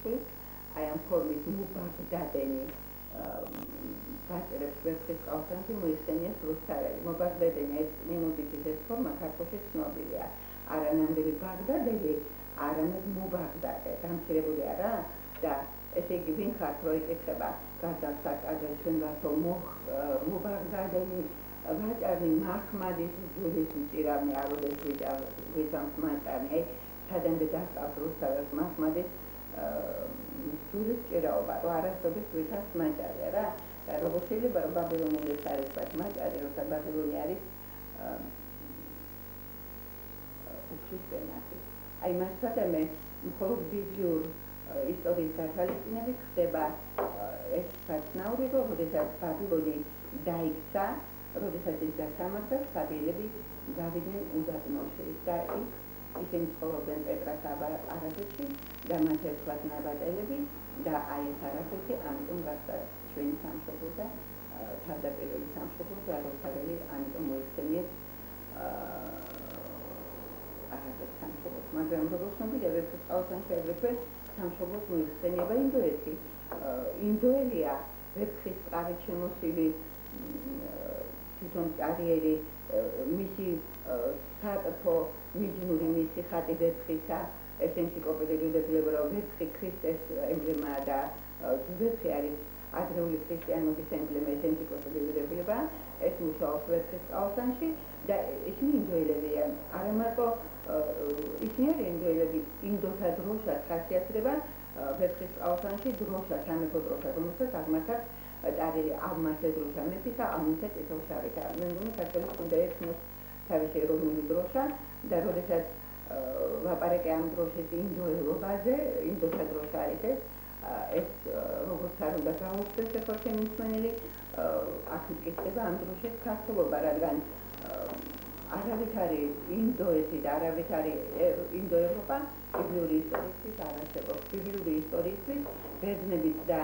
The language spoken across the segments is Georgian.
ქართული, აი ამ ფორმის მუბაგდადენი გაჭირებს ვერცხლის ყავსანში მოიხსენიეს რუსთაველი. მობაგდადენი ეს მიმოდით ეს ფორმა ქართულში ცნობილია. არა ნამდვილი ბაგდადელი, არამედ მუბაგდადე. გამცირებული არა და ესე იგი ვინ ხართ რო იკითხება გარდაცაკაზე ჩვენ გასო მუბაგდადენი ვაჭარნი მაჰმადის ჯურის მჭირავნი აროდეს ვიჭამს მაჭარნი სადამდე დასწავს რუსთაველს მაჰმადის ჯურის მჭირაობა რო არასოდეს ვიჭამს მაჭარი რა როგორც შეიძლება ბაბილონელებს არის ვთქვათ მაჭარი როცა ბაბილონი არის უჩვენები აი მასადამე მხოლოდ ბიბლიურ ისტორიის გათვალისწინებით ხდება ეს საწნაური რომ როდესაც ბაბილონი დაიქცა როდესაც ის გასამართლა საბიელები გავიდნენ უდაბნოში და იქ ისინი ცხოვრობდნენ პეტრას არაბეთში და მათ ერთხმათ ნაბატელები და აი ეს არაბეთი ამიტომ გახდა ჩვენი სამშობლო და თავდაპირველი სამშობლო და რუსთაველი ამიტომ მოიხსენიეს არაბეთ სამშობლოს მაგრამ როგორც ცნობილია ვერცხლის ყავსანში აგრეთვე სამშობლოს მოიხსენება ინდოეთი ინდოელია ვერცხლის წყარით შემოსილი თვითონ კარიერი მისი საკრთო მიჯნური მისი ხატი ვერცხლისა ეს ენციკლოპედიური დებულება რომ ვერცხლი ქრისტეს ემბლემაა და ვერცხლი არის ადრეული ქრისტიანობის ემბლემა ეს ენციკლოპედიური დებულება ეს მუშაობს ვერცხლის ყავსანში და ისინი ინდოელებია არა მარტო ისინი არის ინდოელები ინდოთა დროშად ხასიათდება ვერცხლის ყავსანში დროშა სამეფო დროშა რომელსაც აღმართავს დარელი აღმართე დროშა მეფისა ამუნთა წითელშავითა მე მგონი საქართველოს უნდა ერქმოს თავისი ეროვნული დროშა და როდესაც ვაპარაკე ამ დროშის ინდოელობაზე ინდოთა დროშა არის ეს როგორც არ უნდა გაუხდეს ახლა ჩემი მსმენელი აქ მტკიცდება ამ დროშის ქართულობა რადგან არავით არის ინდოეთი და არავით არის ინდოევროპა ბიბლიური ისტორიისთვის არ არსებობს ბიბლიური ისტორიისთვის ბერძნებით და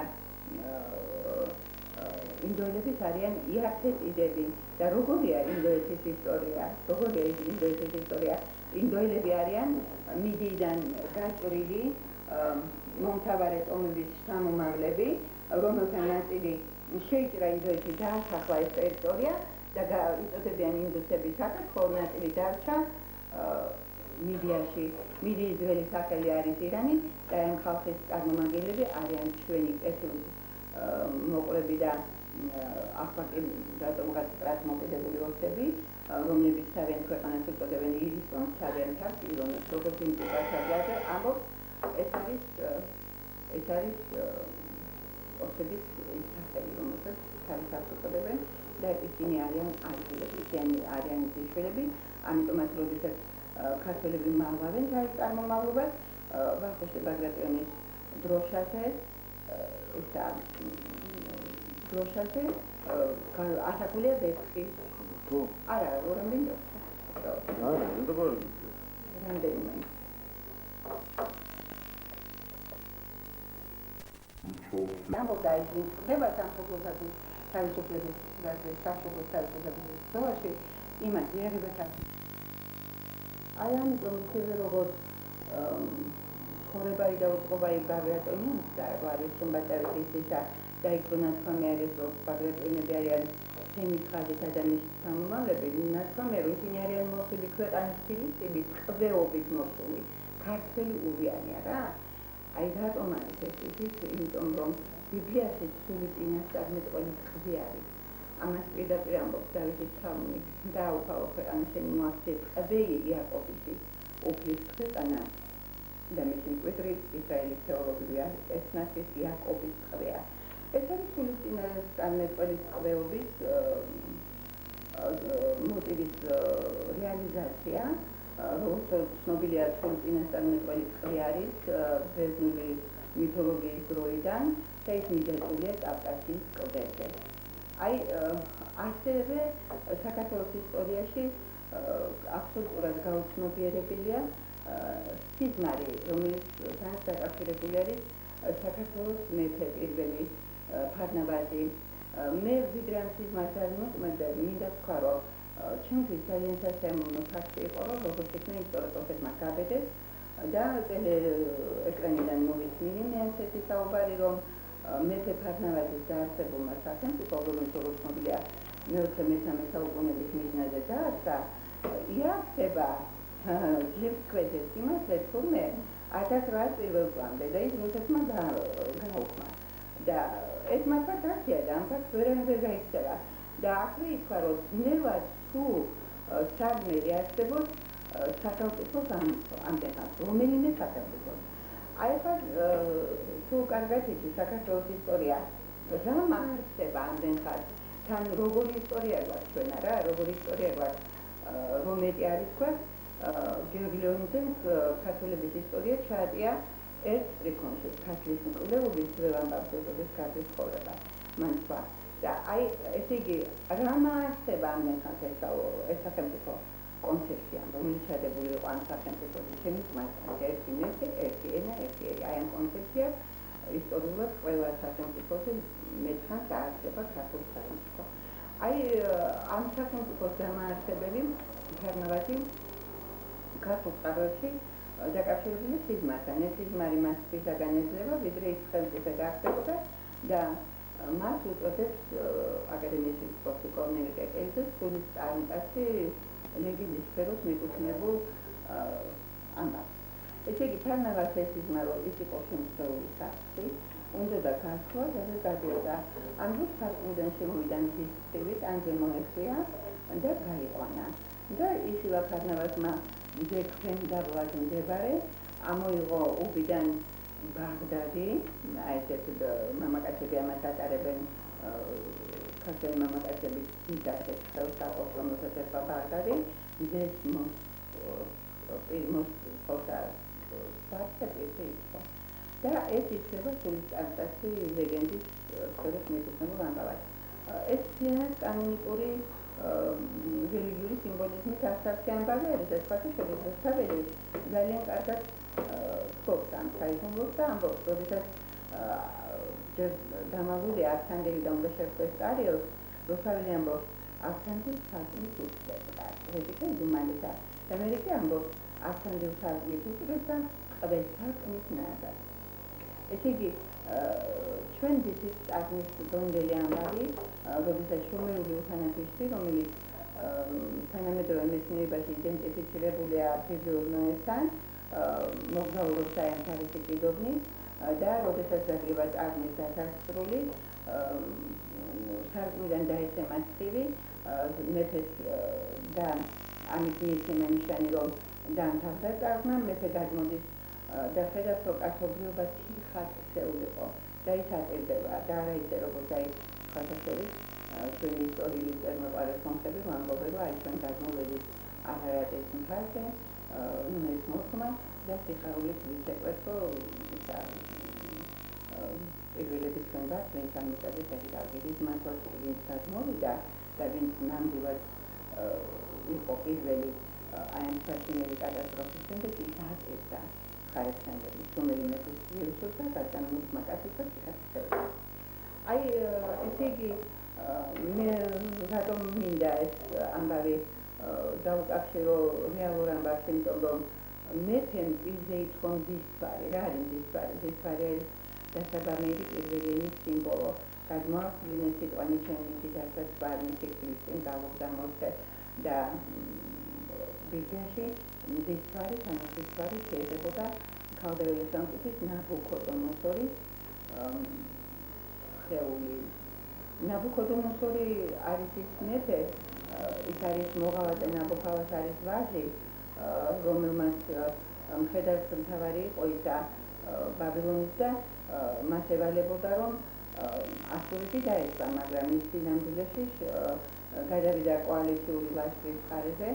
ინდოელების არიან იაფეთიდები და როგორია ინდოეთის ისტორია ინდოელები არიან მიდიიდან გაჭრილი მომთაბარე ტომების შთამომავლები რომელთა ნაწილი შეიჭრა ინდოეთი დაასახლა ეს ტერიტორია და იწოდებიან ინდუსების სახით ხოლო ნაწილი დარჩა მიდიაში მიდიის ძველი სახელი არის ირანი და ამ ხალხის წარმომადგენლები არიან ჩვენი კეთილი მოყოლები და ახლა რატომღაც ტრანსმოკიდებული ოცები რომლებიც თავიანთ ქვეყანას უწოდებენ ირისონს თავიანთ თავს ირონებს როგორც ინტუიტაციაზე ამბობს ეს არის ოცების სახელი რომელსაც თავის თავს უწოდებენ და ისინი არიან ადგილები ისინი არიან ძიშველები ამიტომაც როდესაც ქართველები მალავენ თავის წარმომავლობას ვახუშტი ბაგრატიონის დროშაზე დროშაზე ასაკულია ვერცხლი თუ არა რამდენი რამდენიმე ამბობდა ის ვინც ხდება სამშობლოსათვის თავისუფლების სამშობლოს თავისუფლების ბრძოლაში იმას იარებათ აი ამიტომ ისევე როგორც ცხოვრებაი და უწყობაი ბაგრატიონის და არის შემბატარის ისა და იქ ნათქვამი არის რომ ბაგრატიონები არიან თემის ხაზით ადამიანის სამომავლები ნათქვამია რომ ისინი არიან მოსული ქვეყანის ფილისტებით ყდეობით მოსული ქართველი ურიანია რა აი რატომ არის ეს ის იმიტომ რომ ბიბლიაში სული წინასწარმეტყველი ყდი არის ამას პირდაპირ ამბობს დავითის ფსალმი დაუფალო ქვეყანა შენი მოაქციეთ ყდეი იაკობისი უფლის ქვეყანა და მისი მკვიდრი ისრაელის თეოლოგიური ეთნასის იაკობის ტყვეა ეს არის სული წინასწარმეტყველის ტყვეობის მოტივის რეალიზაცია როგორც ცნობილია სული წინასწარმეტყველი ტყვე არის ბერძნული მითოლოგიის დროიდან და ის მიდებულია კავკასიის კლდეზე აი ასევე საქართველოს ისტორიაში აბსოლუტურად გაუცნობიერებელია სიზმარი რომელიც დაკავშირებული არის საქართველოს მეფე პირველი ფარნავაზი მე ვიდრე ამ სიზმარს არ მოწმენდა მინდა თქვა რომ ჩემთვის ძალიან სასიამოვნო ფაქტი იყო რომ როგორც იქნა ისტორიკოსებმა გაბედეს და ეკრანიდან მოვისმინე მე ასეთი საუბარი, რომ მეფე ფარნავაზის დაარსებულმა სახელმწიფომ, რომელიც როგორც ცნობილია მე-13 საუკუნეების მიზნაზე დაარსა, იარსება ჯერ ქვედა სიმართლე თურმე 1800 პირველ წლამდე და ის რუსეთმა გაუხმა. და ეს მართლაც ასია და ამ ფაქტს ვერავინ გაიქცევა. და აქვე ითქვა, რომ ძნელად თუ სადმე იარსებოს სახელმწიფოს ამდენად, რომელიმე სახელმწიფოს. აი ახლა თუ კარგად იცი საქართველოს ისტორია, რა მარხდება ამდენად, თან როგორი ისტორია გვაქვს ჩვენ არა, როგორი ისტორია გვაქვს, რომ მეტი არის თქვა, გიორგი ლეონიძემ ქართველების ისტორია ჩაატია ერთ სტრიქონში, ქართლის მკვლელობის ძველან ბავშვობის ქართლის ცხოვრება. მან თქვა და აი ესე იგი რა მარხდება ამდენად ეს სახელმწიფო კონცეფცია, რომელიც ჩადებული იყო ამ სახელმწიფოზე, ჩემი თქმით, ერთი მეფე, ერთი ენა, ერთი ერი. აი ამ კონცეფციას ისტორიულად ყველა სახელმწიფოზე მეთხანს აარსება ქართული სახელმწიფო. აი ამ სახელმწიფოს დამაარსებელი ფარნავაზი ქართულ წყაროებში დაკავშირებული სიზმართან. ეს სიზმარი მას თვისაგან ეძლევა, ვიდრე ის ხელმწიფე გახდებოდა და მას უწოდებს აკადემიის ფიზიკოსი კორნელი კეკელიძე სულის წარმტაცი ლეგენდის სფეროს მიკუთვნებულ ამბავს. ესე იგი ფარნავაზის სიზმარო ის იყო შემსწრეული სახში, უნდა და გასვლა და გადიოდა. ამ დროს სარკმლიდან შემოვიდა მზის ცივით, ანზე მოეხვია და გაიყვანა. და ისილა ფარნავაზმა ძექვემდაბლად მდებარე ამოიღო უბიდან ბაღდადი, აი ესეთ მამაკაცები ამას ატარებენ ქართველი მამაკაცების დიდაშეთ ხელს აყოს, რომელსაც ერქვა ბაღდადი, მზეს მოსწორდა სარცეპირზე იყო. და ეს ითვლება სულის წარმტაცი ლეგენდის სფეროს მიკუთვნებულ ამბავად. ეს მთლიანად კანონიკური რელიგიური სიმბოლიზმით ასახი ამბავი არის, ეს ფაქტი შესაძლებელი ძალიან კარგად თხოვს ამ საიდუმლოს და ამბობს, როდესაც დამალული არქანგელი და უნდა შეხვდეს ტარიელს, რუსთაველი ამბობს, არქანგელს სარკმლის უწევდა. რედიკა იდუმალება. და მერიკე ამბობს, არქანგელს სარკმლის უწევდა ყველა სარკმლის ნაადად. ესე იგი, ჩვენ ვიცით წარგნის დონდელი ამბავი, როდესაც შუმერული უთანათიშთი, რომელიც თანამედროვე მეცნიერებაში იდენტიფიცირებულია ბიბლიურ ნოესთან, მოგზაურობს აი ამ თავისი პიროვნით და როდესაც დაგება წარგნის დასასრული, სარკმლიდან დაეცემა ცივი, მეფეს და ამით მიეცემა ნიშანი, რომ დაამთავრდა წარგმა, მეფე გადმოდის და ხედავს, რომ კაცობრიობა თიხად ქცეულიყო და ის ატირდება და არა ისე, როგორც აი ხათაშორის ჩვენი ისტორიული მწერმეყვარეს მომხები ვამბობენ, რომ აი ჩვენ გადმოვედით აღარატის მთაზე, ეს მოხმა და სიხარულით ვიცეკვეთო პირველები ჩვენ ვართ, ვინც ამოწევით ეს დაგიდის მართლაც ვინც გადმოვიდა და ვინც ნამდვილად იყო პირველი აი ამ საშინელი კატასტროფის შემდეგ ის ატირდა ხარებსანები, შუმერი მეფის ვირუსს და გადამოდის მაკაციცას იქაცევა. აი ესე იგი მე რატომ მინდა ეს ამბავი დავუკავშირო რეალურ ამბავს, იმიტომ რომ მეფემ პირზე ითქვა მზისთვარი. რა არის მზისთვარი? მზისთვარი არის დასაბამერი პირველი ენის სიმბოლო. გადმოასვლინეს სიტყვა ნიჩენი დიდასაც ვარნის სიკვდილის წინ გავუხდა მოხდა და ბიბლიაში მზისთვარი, თანამედროვე შეედებოდა ქალდეველი სამყაროს ნაბუქოდონოსორის ხეული. ნაბუქოდონოსორი არის ის მეფე, ის არის მოღალატე ნაბუქალასარის ვაჟი, რომელმაც მხედართ მთავარი იყო ისა ბაბილონის და მას ევალებოდა, რომ ასურეთი დაეცვა, მაგრამ ის სინამდვილეში გადავიდა კოალიციური ლაშქრის მხარეზე,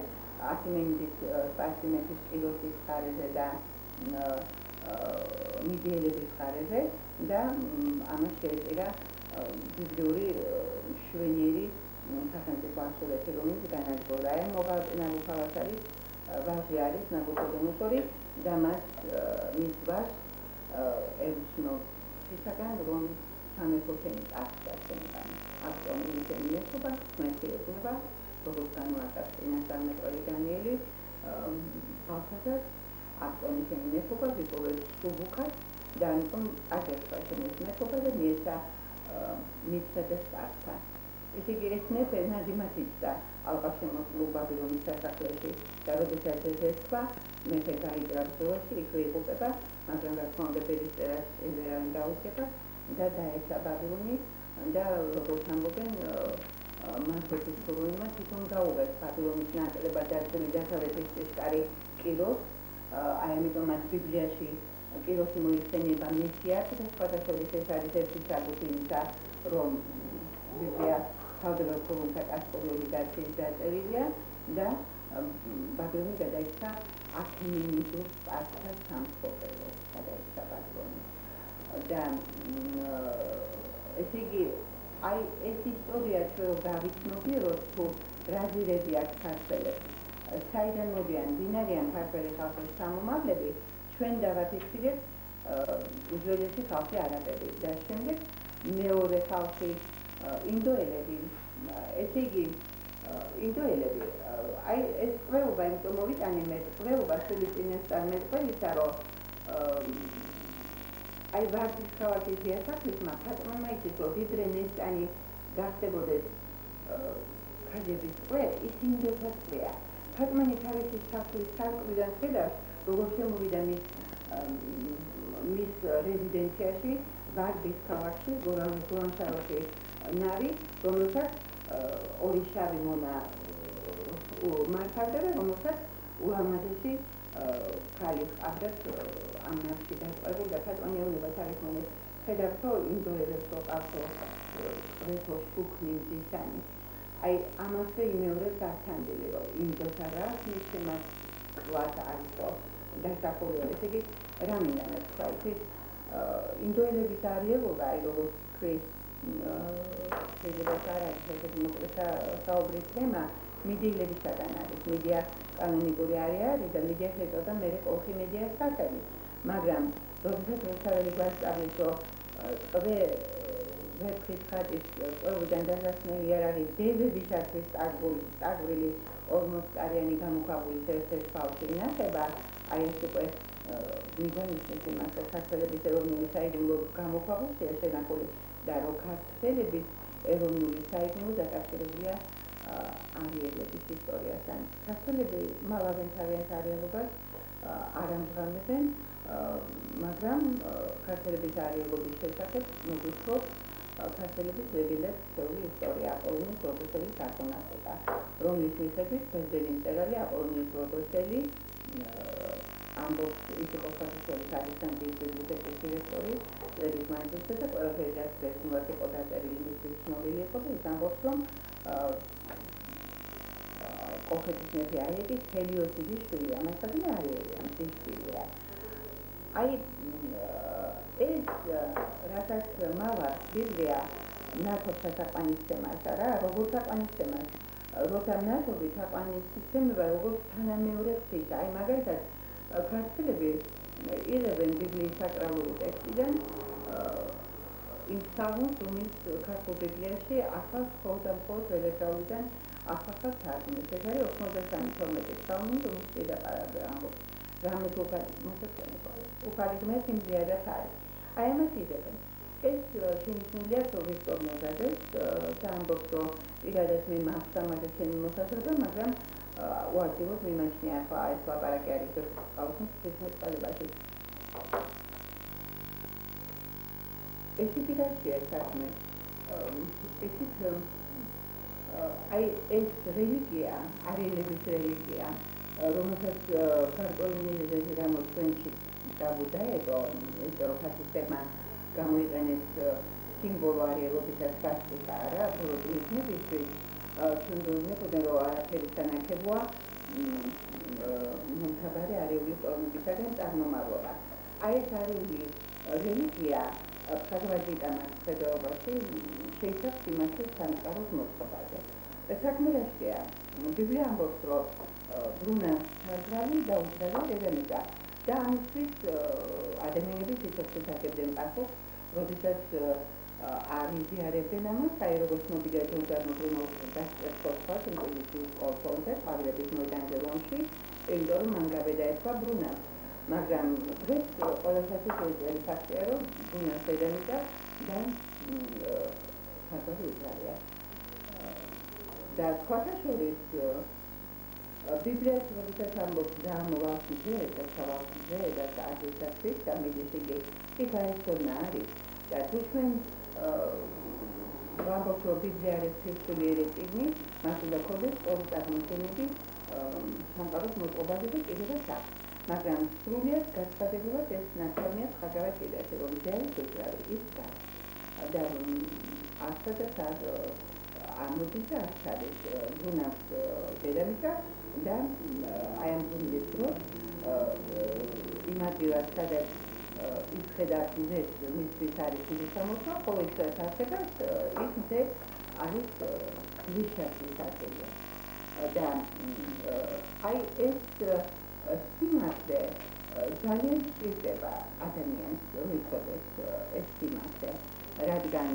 აქიმენიდის სპარსი მეფის კილოსის მხარეზე და მიდიელების მხარეზე და ამას შეეწირა ბიბლიური შვენიერი სახელმწიფო ასურეთი, რომელიც განადგურდა. აი მოღალატე ნაბუქალასარის ვაჟი არის ნაბუქოდონოსორი და მას მის ვაჟს ევსნობს ისაგან, რომ სამეფოშენი წარსდგა. აქტონი მიეცობა, მეთქი ეუბნება, როგორც განუაკაც წინასწარმეტყველი დანიელი ბალთაზარს. აღწევნის მეთქობა ვიპოვე სუბუქად და ამიტომ აგერთა შემის მეთქობა და მისცა და სტარტა. ესე იგი ეს მეფე ნადიმად იჯდა ალყაშემოსულ ბაბილონის სასახლეში და როდესაც ეს ერთხვა მეფე გაიძრა ბრძოლაში იქვე იღუპება, მაგრამ რა თქმა უნდა ბედისწერას ვერავინ დაუდგება და დაეცა ბაბილონი და როგორც ამბობენ მარგეთის გურუიმა თვითონ გაუღეს ბაბილონის ნაკლებად დაცული დასავლეთის ჭიშკარი კიროს, აი ამიტომაც ბიბლიაში კიროსი მოიხსენება მესიად და სხვათა შორის ეს არის ერთი საკუთი იმისა, რომ ბიბლია თავდაპირველად ქურუმთა კასტურული დაცვის დაწერილია და ბაბილონი გადაიქცა აქემენიდურ სპარსას სამფლობელო გადაიქცა ბაბილონი და ესე იგი აი ეს ისტორია ჩვენ რო გავიცნობიეროთ თუ რა ძირები აქვს ქართველებს საიდან მოდიან ვინარიან ქართველი ხალხის შთამომავლები ჩვენ დავაფიქსირებთ უძველესი ხალხი არაბები და შემდეგ მეორე ხალხი ინდოელები ესე იგი ინდოელები აი ეს ყველობა იმიტომ მოვიტანე მე ყველობა სული წინასწარ მეტყველისა რომ აი ვარდის ქალაქის დიასახლისმა ფატმანმა იცის რომ ვიდრე ნესტანი გახდებოდეს ხაჯების ყრე ის ინდოთა ყრეა ფატმანი თავისი სახლის სარკმლიდან ხედავს როგორ შემოვიდა მის რეზიდენციაში ვარდის ქალაქში გორანშაროში ნარი რომელსაც ორი შავი მონა მართავდა და რომელსაც ულამაზესი ქალი ჰყავდათ ამ ნავში დაწყებული და ფატონიოვნებას არის მომეს ხედავთ რომ ინდოელებს რო ყავთ ყრეთო შუქნი მდისანი აი ამასე იმეორებს გართანდილი რომ ინდოთა რა მისცემას კლას არისო დასახული ესე იგი რა მინდა მე თქვა იცით ინდოელების არიელობა აი როგორც თქვი შეიძლება არაერთი მოკლეთა საუბრის თემა მიდიელებისაგან არის მიდია კანონიკური არის და მიდიას ეწოდა მე კოლხი მედიას სახელი მაგრამ როდესაც რუსთაველი გვასწავლის რომ ტყვე ვერცხლის ხატის ყველგან დასასმელი არ არის დევებისათვის წაგვრილი 40-კარიანი გამოქვაბულის ერთ-ერთ ფალში ინახება აი ეს უკვე მიგონიშნებს იმას რომ ქართველების ეროვნული საიდუმლო გამოქვაბულია შენახული და რომ ქართველების ეროვნული საიდუმლო დაკავშირებულია არიელების ისტორიასთან. ქართველები მალავენ თავიანთ არიელობას არ ამჟღავნებენ, მაგრამ ქართველების არიელობის შესახებ მოგვითხრობ ქართველების ლეგენდას ჩვეული ისტორია აპოლონის როდოსელის აკონასება, რომლის მიხედვით ბერძენი მწერალი აპოლონის როდოსელი ამბობს ის იყო საქართველოს ალექსანდრიის ბიბლიოთეკის დირექტორი, ლევის მანჯურსა და ყველაფერი რაც ბერძნულად იყო დაწერილი მისთვის ცნობილი იყო და ის ამბობს რომ კოლხეთის მეფე აიეტის ჰელიოსიდის შვილია, მასადმე არიელია, მის შვილია. აი ეს რასაც მალას ბიბლია ნათობთა თაყვანისცემას არა, როგორ თაყვანისცემას, როცა ნათობი თაყვანისცემა როგორც თანამეორე ღვთისა, აი მაგალითად ქართველები იღებენ ბიბლიის საკრალური ტექსტიდან იმ საღმოს, რომელიც ქართულ ბიბლიაში ახალ მხოლოდ ველეშაურიდან ახალ თარგმნეს. ეს არის 93-12 საღმო, რომელიც პირდაპირ ამბობს. რამეთ უკარიგმეს იმდიადაც არის. აი ამას იღებენ. ეს შენიშნულია ვიქტორ მოზადეს და ამბობს, რომ პირადად მე მახსამადა ჩემი მოსაზრება, მაგრამ უარყოფოდ მიმაჩნია ახლა ეს ლაპარაკი არის ყავსნის ცისმეტყველებაში. ეს პირადია საქმე. ესიც აი ეს რელიგია, არიელების რელიგია, რომელსაც გარკვეული გამოჩენში გაბუდაედო, იმიტომ რომ ფაშისტებმა გამოიყენეს სიმბოლო არიელობისას ფაშისტა არა, ბოროტნიკებისთვის ჩვენდურნებოდნენ რომ არაფერი სანაკებოა მომთაბარე არიული ტორმებისაგან წარმომავლობა. აი ეს არიული რელიგია ფსაგმაჯიტანას ხედავობაში შეიცავს იმასე სამყაროს მოწყობაზე. საქმე რაშია, ბიბლია ამბობს, რომ ბრუნა სარგალი და უძრავი დედამიწა და ამისთვის ადამიანები სიცოცხლეს აგებდნენ პასუხს, როდესაც არ იზიარებდნენ ამას, აი როგორც ცნობილია ჯორდანო ბრუნო დასწრებხოთვა ინგლისის სკოლაში, პავლების მოედანზე რომში, იმიტომ რომ მან გაბედა ერქვა ბრუნა. მაგრამ დღეს ყველასათვის უძველი ფაქტია, რომ ბუნას დედამიწა და საზღვარი უძალია. და სხვათა შორის ბიბლიას როდესაც ამბობს „დაამოვალს მზე და ჩავალს მზე და აძლევსაცვით და მიდიშიგი“ იქ აეცონა არის და თუ ჩვენ ვამბობთ, რომ ბიბლია არის სრულიერი წიგნი, მას უნდა ჰქონდეს სწორი წარმოდგენები სამყაროს მოწყობაზე და კიდევაც აქვს. მაგრამ სრულიად გაცხადებულად ეს ნათქვამია ხაგავა კიდეში, რომ მზე არის უძრავი, ის გავს. და ასადაც ამოდის და არც არის ბუნას დედამიწა და აი ამ ბუნის დროს იმ ადგილას, სადაც ის ხედავს მზეს, მისთვის არის დიდი სამოსვა, ხოლო ის არსებობს, ის მზე არის გლიშასის ადგილი. და აი ეს სიმართლე ძალიან სჭირდება ადამიანს, რომ იცოდეს ეს სიმართლე, რადგან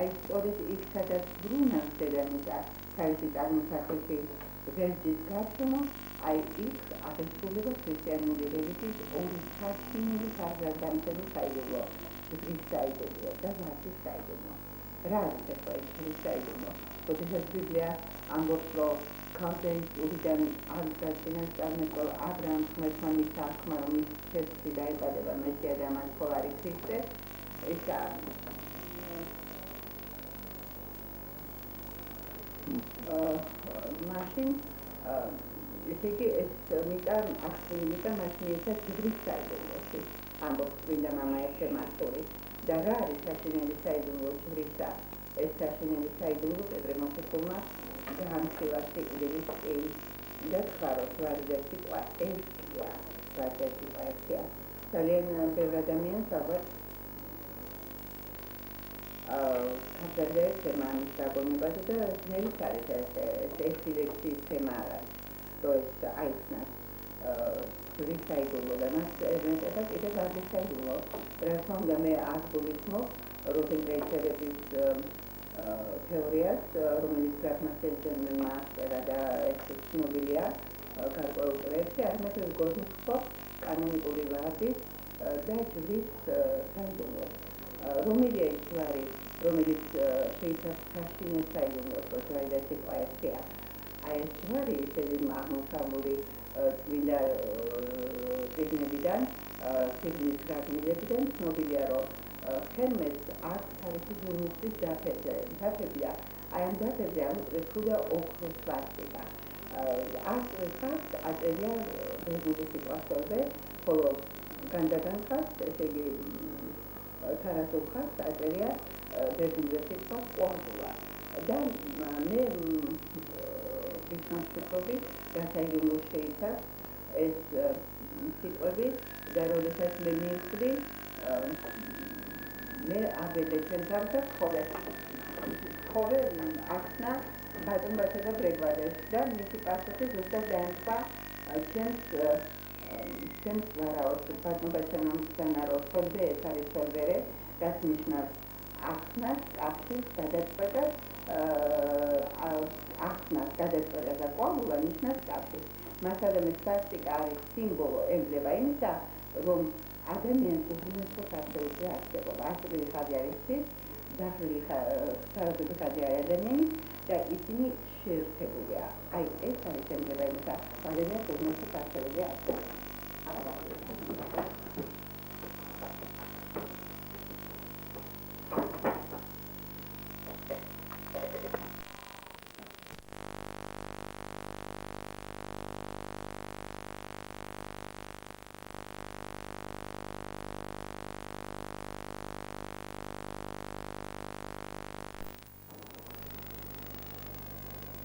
აი სწორედ იქ, სადაც ბრუნავს დედამიწა თავისი წარმოსახვისი ღერძის გარშემო, აი იქ აღესრულება ქრისტიანული რელიგიის ორი საშინელი საზრდამცემი საიდუმლო, ღვთის საიდუმლო და ვარძის საიდუმლო. რა არის ახლა ეს ღვთის საიდუმლო? როდესაც ბიბლია ამბობს, რომ ქალდეისურიდან არის წინასწარმეტყველო აბრაამს ღმერთმა მისცა აღქმა, რომ მის ხერხში დაებადება მესია და მან მხოლარი ქრისტე, ეს მაშინ ესე იგი ეს მიწა აღწევიდა მაშინ ერთად ღვთის საიდუმლოში ამბობს წმინდა მამა ერთმანეთური და რა არის საშინელი საიდუმლო ღვთისა? ეს საშინელი საიდუმლო პეტრე მოციქულმა განხილვა სიკვდილის წინ და თქვა, რომ ვარძა სიტყვა ერთია, ვარძა სიტყვა ერთია. ძალიან ბევრი ადამიანს ალბათ ხაზზე თემანის დაგონებაზე და ძნელიც არის ეს ლექსიის თემა არ არის, რომ ეს აიცნას ღვთის საიდუმლო და მას ეზნეწება კიდევ ვარძის საიდუმლო. რა თქმა უნდა, მე არ გულისხმობ როზენკრეიცერების თეორიას, რომელიც გრაფმა სენზენმა აღწერა და ეს ცნობილია გარკვეულ წლებში, არამედ გულისხმობ კანონიკური ვარძის და ჯვრის საიდუმლოს. რომელია ის ჯვარი, რომელიც შეიცავს საშინელ საიდუმლოს, ჯვარი და სიტყვა ერთია. აი ეს ჯვარი ისევ აღმოსავლური წმინდა წიგნებიდან, წიგნის ფრაგმენტებიდან ცნობილია, რომ ხელმეს არც თავისი ზურმუხტის დაფებია. აი ამ დაფებზე ამოწესულია ოქროს სვასტიკა. არც ხაზს აწერია ბერძნული სიტყვა სწორზე, ხოლო განხაზს, ესე იგი თარაზულ ხაზს აწერია ბერძნული სიტყვა კოაგულა. და მე ვისმაშფიქრობ, გასაიდუმლო შეიცავს ეს სიტყვები და როდესაც მე მივხვდი, მე აბედე ჩემთან და ხოლე ახსნა ბატონ ბატონი ბრეგვადეს და მისი პასუხი ზუსტად დაემთხვა ჩემს ვარაუდს ბატონ ბატონთან რომ ხოლმე ეს არის ხოლმე რაც ნიშნავს ახსნას, კავშირს, გადაწყვეტას, ახსნას, გადაწყვეტას და კოაგულა ნიშნავს კავშირს. მასალემ სვასტიკა არის სიმბოლო, ემბლემა იმისა, რომ ადამიანს უზრუნველყოფს არსებობაზე არსებობა. არსებული ხაზი არის ის, დახრილი ხაზი არის ადამიანი და ისინი შეერთებულია. აი ეს არის ემბლემა იმისა, ადამიანს უზრუნველყოფს არსებობაზე არსებობა.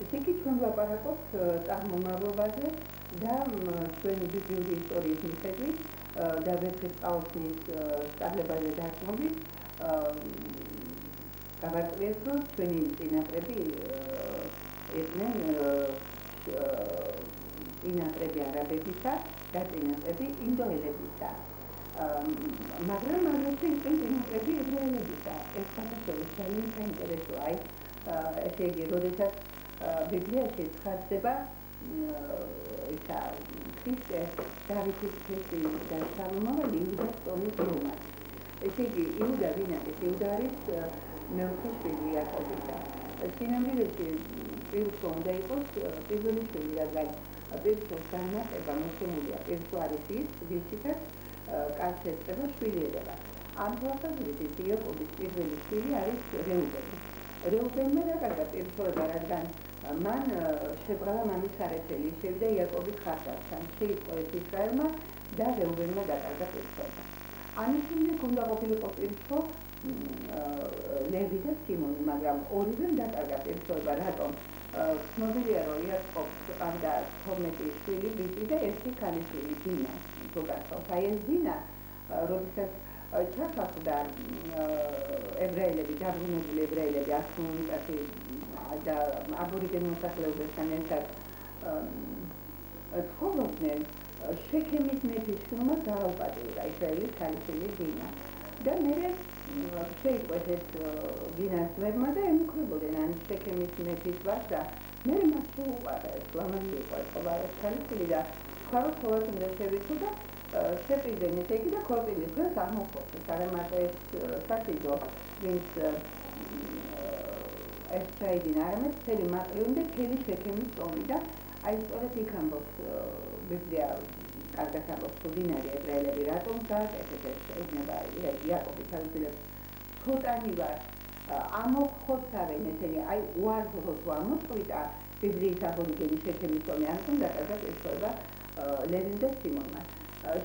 ისეთი ჩვენ ვლაპარაკობთ წარმომავლობაზე და ჩვენი ბიბლიური ისტორიის მიხედვით და ვერცხლის წყალოსნის სწავლებაზე დარწმობით გავარკვიეთ, რომ ჩვენი წინაპრები იყვნენ წინაპრები არაბებისა და წინაპრები ინდოელებისა. მაგრამ აგრეთვე იყვნენ წინაპრები ებრაელებისა. ეს საქართველოს ძალიან საინტერესოა. ესე იგი, როდესაც ბიბლიაში ცხადდება ისა ქრისტე დავითის ქრისტელის და სამომავალი იუდას ტომის რომას. ესე იგი, იუდა ვინ არის? იუდა არის მეოთხე შვილი იაკობისა. სინამდვილეში პირსო უნდა იყოს პირველი შვილი, რადგან პირსოს განმარტება მოცემულია. პირსო არის ის, ვისითაც კაცს ეწება შვილი ედება. ამ თვალსაზრისით იაკობის პირველი შვილი არის რეუბენი. რეუბენმა დაკარგა პირსოება, რადგან მან შებრალა მამის სარეწელი, შევიდა იაკობის ხარდასთან, შეიპყრო ეს ისრაელმა და რეუბენმა დაკარგა პირსოება. ამის შემდეგ უნდა ყოფილიყო პირსო ლევი და სიმონი, მაგრამ ორივემ დაკარგა პირსოება. რატომ? ცნობილია, რომ იაკობს ჰყავდა 12 შვილი, ბიჭი და ერთი ქალიშვილი, დინა. თუ გახსოვთ, აი ეს დინა, როდესაც ჩახსოვდა ებრაელები, დაბრუნებული ებრაელები, ასმუნიტაში და აბორიგენ მოსახლეობასთან ერთად ცხოვრობდნენ, შექემის მეფის შვილმა გააუპატიურა ისრაელის ქალიშვილი დინა. და მერე შეიყვეს ეს დინას ძმებმა და ემუქრებოდნენ ან შექემის მეფის ვარს და მერე მას შეუყვარა ეს ლამაზი იყო ეს ყოველას ქალიშვილი და ხაროს ყოველს უნდა შევიცო და შეპირდნენ ესე იგი და ქორწილის დღეს აღმოხოცეს. არა მარტო ეს სასიძო, ვინც ეს ჩაიდინა, არამედ მთელი მატლიური და მთელი შექემის ტომი და აი სწორედ იქ ამბობს ბიბლია კარგად ამბობს, თუ ვინ არის ებრაელები, რატომ გააკეთეს ეს ეძნება იაკობის ქალიშვილებს ცოტანი ვარ ამოხოცავენ ესენი, აი უაზროდ ამოწყვიტა ბიბლიის აბორიგენი შექემის ტომი, ამიტომ დაკარგა პირსოება ლევიმ და სიმონმა.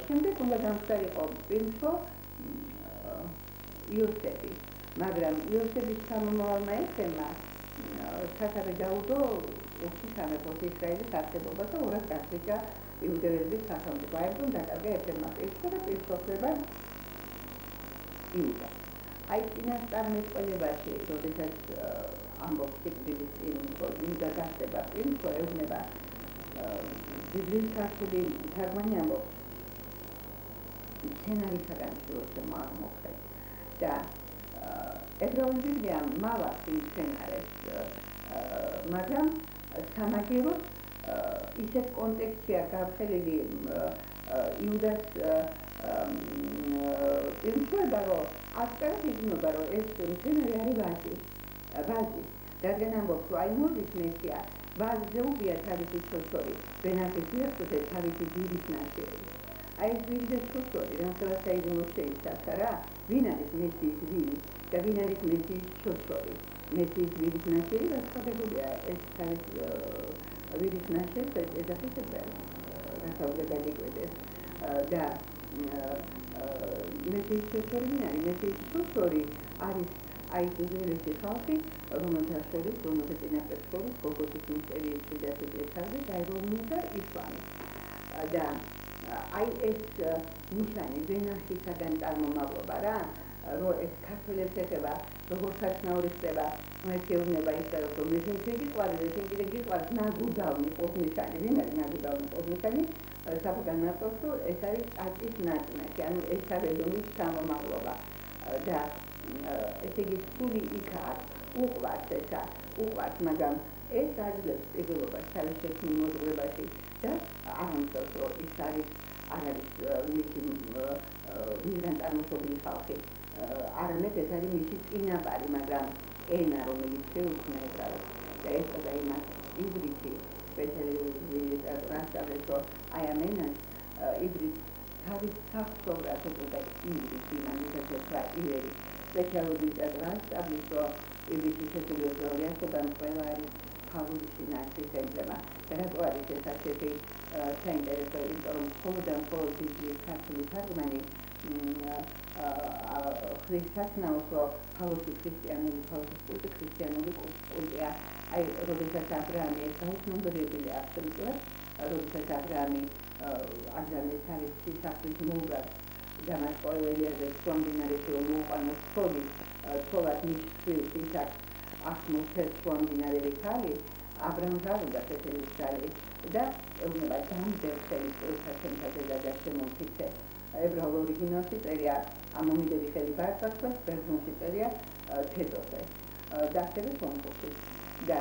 შემდეგ უნდა გამხდარიყო პირსო იოსები, მაგრამ იოსების სამომავალმა ეცემა სათავე დაუდო უცხო სამეფოს ისრაელის არსებობა და ორად გასწრა იუდეველების სახელმწიფო. ამიტომ დაკარგა ეცემა პირსო და პირსოსება იუდა. აი წინასწარმეტყველებაში, როდესაც ამბობს სიკვდილის წინ, იუდა გახდება პირსო, ეუბნება ბიბლიის ქართული თარგმანი ამბობს სცენარისაგან შევეცემო აღმოხდე და ებრაული ბიბლია მალავს იმ სცენარეს, მაგრამ სამაგიეროდ ისეთ კონტექსტშია გავრცელებული იუდას პირსოება, რომ ასკარად იგრძნობა, რომ ეს სცენარი არის ვაზი, რადგან ამბობს, რომ აი მოდის მესია, ვაზზე უბია თავისი ცოცორი, ბენახის იახტზე თავისი ძირის ნაშერი. აი ეს ძირი და ცოცორი, რომელსაც საიდუმლო შეიცავს რა, ვინ არის მესიის ძირი და ვინ არის მესიის ცოცორი. მესიის ძირის ნაშერი განსხვავებულია, ეს თავის ვირის ნაშერს ეძახისება, რათა უნდა გადიკვეთეს და მესიის ცოცორი ვინ არის? მესიის ცოცორი არის აი უძველესი ხალხი, რომელთა შორის, რომელთა წინაპრებს შორის გოგოთის მისტერიის სიდასის ეცავდა გაეროვნებდა ისლამი. და აი ეს ნიშანი ბენახისაგან წარმომავლობა რა, რომ ეს ქართველებს ეხება, როგორ საცნაური ხდება, ერთი ეუბნება ისრაელს, რომ ესენ შეგიყვარეთ, ესენ კიდე გიყვართ ნაგუდავნი ყურძნიშანი, ვინ არის ნაგუდავნი ყურძნიშანი? საფუძველი მარტოს, რომ ეს არის აწის ნაწნაკი, ანუ ესავედომის წარმომავლობა და ესე იგი სული იქ არ უყვართ ესა, უყვართ, მაგრამ ეს აძლევს პირველობას თავის შექმნილ მოძღვრებაში და არ ამბობს, რომ ის არის არ არის მისი მისგან წარმოშობილი ხალხი, არამედ ეს არის მისი წინაპარი, მაგრამ ენა, რომელიც შეუქმნა ებრაელს და ესწოდა იმას იბრიტი სპეციალური ლიტერატურასწავლეს, რომ აი ამ ენას იბრიტ თავის სახსოვრად უწოდა იბრიტი, იმანიცაც რა ივერი სპეციალური ლიტერატურასწავლის, რომ იბრიტის შესაძლებლობასთან ყველა არის ქალუში ნაცის ემბლემა და რატო არის ეს ასეთი საინტერესო, იმიტომ რომ მხოლოდ ბიბლიის ქართული თარგმანი ხრისტსაცნაოს, რომ ქალუში ქრისტიანული ქალუში ქრისტიანული კულტია. აი, როდესაც აბრაამი ეს გაუცნობიერებელია აბსოლუტურად, როდესაც აბრაამი ადამიანის თავის სისახლის მოუბრად დამასწორებელია სვამდინარეში რომ მოუყვანოს ცოლი, ცოლად მის შვილს ისაკ ახმოვთეს სვამდინარელი ქალი, აბრაამს არ უნდა წესელი ძალები და ეუბნება დამდევ ხელის წელსაცემთა დედაჯახ შემომფიცე. ებრაულ ორიგინალში წერია ამომიდები ხელი ბარსაცხლეს, ბერძნულში წერია თედოზე და ასევე სომხურში. და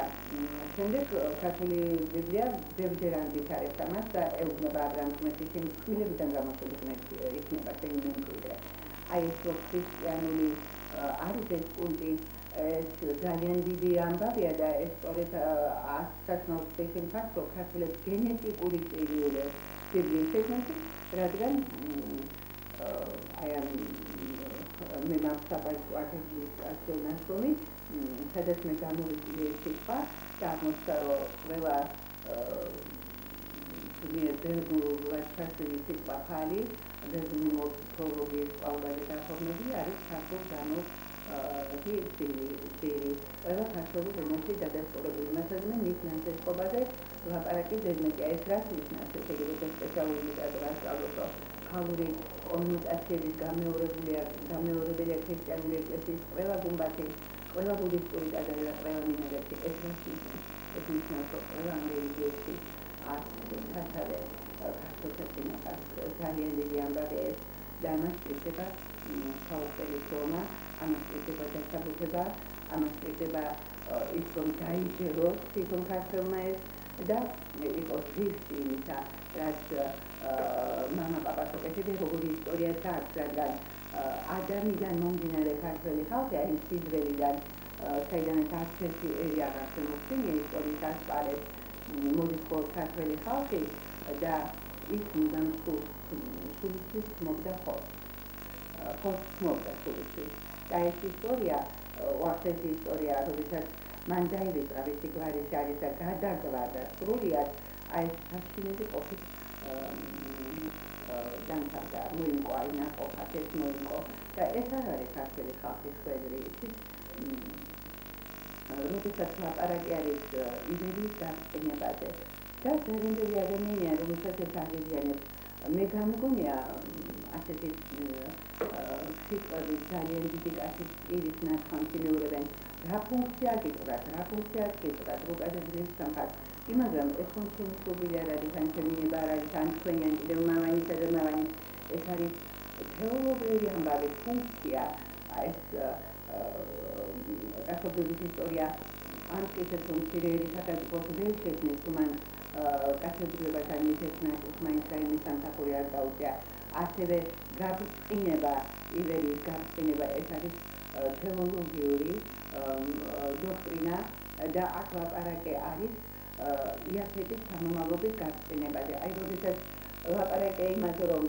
შემდეგ ქართული ბიბლია ბევრჯერ ანგარიშებს ამას და ეუბნება აბრაამის მესის თქმულებიდან გამოშვებული იქნება შენი მემკვიდრე. აი ეს ქრისტიანული არის ეს პუნქტი ეს ძალიან დიდი ამბავია და ეს სწორედ ასაცნობს იმ ფაქტს, რომ ქართველებს გენეტიკური წილი ბიბლიის შეგნაში, რადგან აი ამ მე მაქვს აკადემიის ნაშრომი, სადაც მე გამოვიდი ეს სიტყვა და აღმოჩნდა, რომ ყველა ბერძნულად ქართული სიტყვა ფალი, ბერძნული მორფოლოგიის სწავლაზე დაფორმებული არის ქართულ ძირი. ყველა ქართული ენაში დადასტურებული. მასალმე მის ნაცეცხობაზე ლაპარაკი ზედმეტია. ეს რაც ნიშნავს, ესე იგი, რომ სპეციალური ლიტერატურა სწავლობს, ფალური კომუნიკაციების გამეორებელია ქრისტიანული ეკლესიის ყველა გუმბათი, ყველა ბუდისტური ტაძარი და ყველა მინარეთი. ეს რაც ნიშნავს, ეს ნიშნავს, რომ ყველა რელიგიებში სათავე ქართულთათვის ძალიან დიდი ამბავია ეს და ამას სჭირდება საოცარი თომა, ამას სჭირდება დასაბუთება, ამას სჭირდება ის რომ დაიჯეროს თვითონ ქართველმა ეს და იყოს ღირსი იმისა, რაც მამა პაპას უკეთებია, როგორი ისტორიაც აქვს, რადგან ადამიდან მომდინარე ქართველი ხალხი, აი სიზრელიდან, საიდანაც არცერთი ერი არ ახსენებია ისტორიის ასპარეზს, მოდის მხოლოდ ქართველი ხალხი და ის მუდამ სულისთვის მოგდა ხორცს მოგდა სულისთვის. და ეს ისტორია, უახსესი ისტორია, როდესაც მან დაივიწყა ვიცი გვარის არის და გადაგლა და სრულიად აი ეს საშინელი ყოფით დამთავრდა, მოიმკო აი ნაყოფად, ეს მოიმკო და ეს არ არის ქართველი ხალხის ხვედრი, იცით? როდესაც ლაპარაკი არის იბერიის გასწინებაზე და ძალიან ბევრი ადამიანია, რომელსაც ეს აღიზიანებს. მე გამიგონია ასეთი სიტყვები ძალიან დიდი კაცის პირის ნახავთ იმეორებენ. რა ფუნქცია გიწყდათ, რუკადაგრის სამყაროს. მაგრამ ეს ფუნქციის სუბილი არ არის, ან შემინება არ არის, ან თქვენი ან კიდევ მამაისა და მამაის. ეს არის თეოლოგიური ამბავი ფუნქცია, ეს კათოლიკური ისტორია არ კიდევ ფუნქციური სახელმწიფოს ვერ შექმნის, თუ მან კათოლიკურებასთან მithესნას მაინც რაიმე სამსახური არ დაუწია. ასევე გაბრწყინება, იბერიის გაბრწყინება, ეს არის თეოლოგიური დოქტრინა და აქ ლაპარაკი არის იაფეთის სამომავლობის გაბრწყინებაზე. აი, როდესაც ლაპარაკი იმაზე, რომ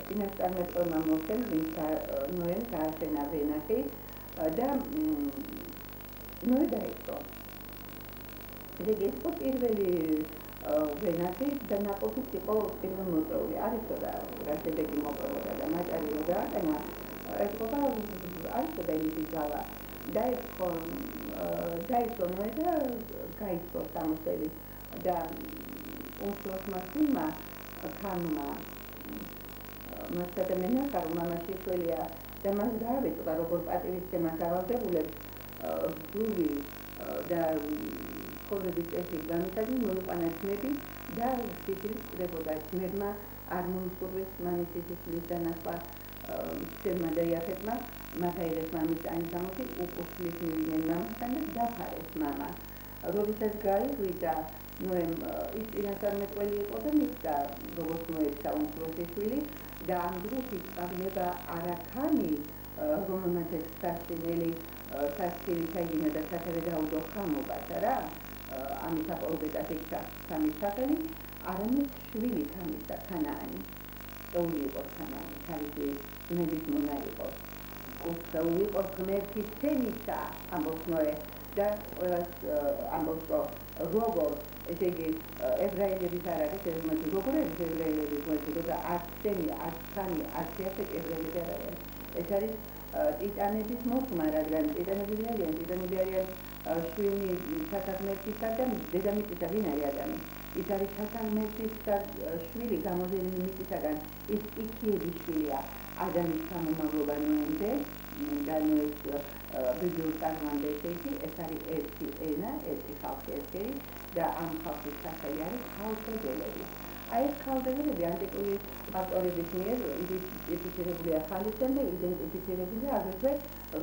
წინასწარმეტყველმა მოსცემ, ვინც ნოემ გააშენა ვენახი და ნოე დაიწყო. ესე იგი, ეს პირველი ვენახი და ნაყოფით იყო პირველ მოწეული. არის და რა შედეგი მოპოვდა და მაჭარი რო დააყენა, ეს ყოფა არის და იმის ძალა. დაიწყო ნოე და გაიწყო სამოსელი და უმცროსმა შვილმა ხანმა მასა და მენახა, რომ მამაში შველია და მას დაავიწყდა, როგორ პატივისცემას ავალდებულებს გული და ცხოვრების წესი განვითარდა, მოიყვანა ძმები და სიძილს კვდებოდა. ძმებმა არ მოისურვეს მამის სიცოცხლის დანახვა ძმებმა და იაფეთმა, მათ აიღეს მამის წანისამოსი, უკუთვლის მივიდნენ მამასთან და დაფარეს მამა. როდესაც გაიღვიძა, ნოემ ის წინასწარმეტყველი იყო და მისცა, როგორც მოექცა უმცროსი შვილი და ამ დროს ისწავლება არაქანი, რომელმაც ეს სასწინელი სასწილი ჩაიგინა და სათავე დაუდო ხამობას რა, ამის აპოლოგეტად იქცა სამის სახელი, არამედ შვილი ქამისა ქანაანი. სწოული იყო ქანაანი, თავისი ძმების მონა იყო. უცხოური იყო ღმერთის ცემისა, ამბობს ნოე და ყველას ამბობს, რომ როგორ, ესე იგი, ებრაელების არ არის, როგორ არის ებრაელების მოწოდო და არც ცემი, არც ქანი, არც იაფეთი ებრაელები არ არის. ეს არის ტიტანების მოსმა, რადგან ტიტანები არიან შვილი სასახმელთისაგან, დედამიწისა ვინ არის ადამი? ის არის სასახმელთის შვილი გამოძენილი მიწისაგან, ის იქიების შვილია. ადამიანის სამომავლობა ნოემდე და ნოეს ბიბლიურ წარღვამდე, ეს არის ერთი ენა, ერთი ხალხი, ერთი და ამ ხალხის სახელი არის ქალწოდელები. აი ეს ქალდებელები ანტიკური ავტორების მიერ იდენტიფიცირებულია ხალისთან და იდენტიფიცირებულია აგრეთვე